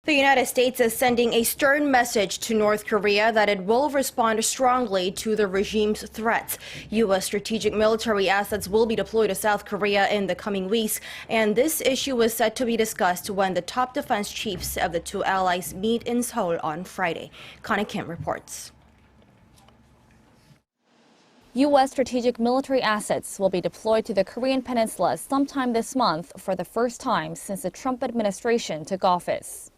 The United States is sending a stern message to North Korea that it will respond strongly to the regime's threats. U.S. strategic military assets will be deployed to South Korea in the coming weeks, and this issue is set to be discussed when the top defense chiefs of the two allies meet in Seoul on Friday. Connie Kim reports. U.S. strategic military assets will be deployed to the Korean peninsula sometime this month for the first time since the Trump administration took office.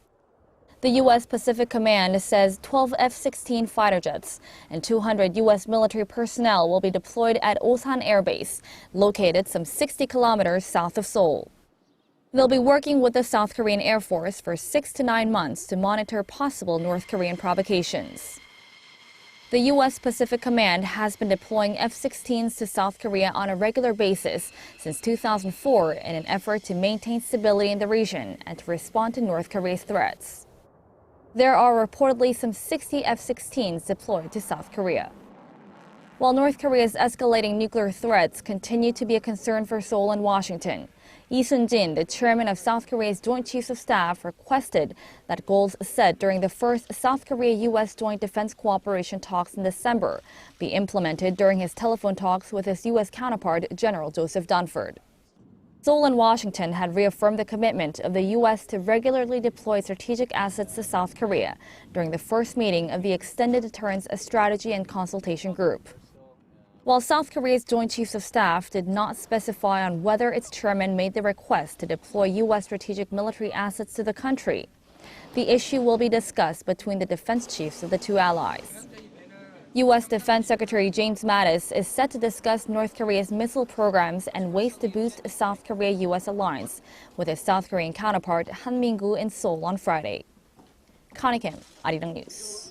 The U.S. Pacific Command says 12 F-16 fighter jets and 200 U.S. military personnel will be deployed at Osan Air Base, located some 60 kilometers south of Seoul. They'll be working with the South Korean Air Force for 6 to 9 months to monitor possible North Korean provocations. The U.S. Pacific Command has been deploying F-16s to South Korea on a regular basis since 2004 in an effort to maintain stability in the region and to respond to North Korea's threats. There are reportedly some 60 F-16s deployed to South Korea. While North Korea's escalating nuclear threats continue to be a concern for Seoul and Washington, Lee Sun-jin, the chairman of South Korea's Joint Chiefs of Staff, requested that goals set during the first South Korea-U.S. Joint Defense Cooperation talks in December be implemented during his telephone talks with his U.S. counterpart, General Joseph Dunford. Seoul and Washington had reaffirmed the commitment of the U.S. to regularly deploy strategic assets to South Korea during the first meeting of the Extended Deterrence Strategy and Consultation Group. While South Korea's Joint Chiefs of Staff did not specify on whether its chairman made the request to deploy U.S. strategic military assets to the country, the issue will be discussed between the defense chiefs of the two allies. U.S. Defense Secretary James Mattis is set to discuss North Korea's missile programs and ways to boost South Korea-U.S. alliance with his South Korean counterpart Han Min-gu in Seoul on Friday. Connie Kim, Arirang News.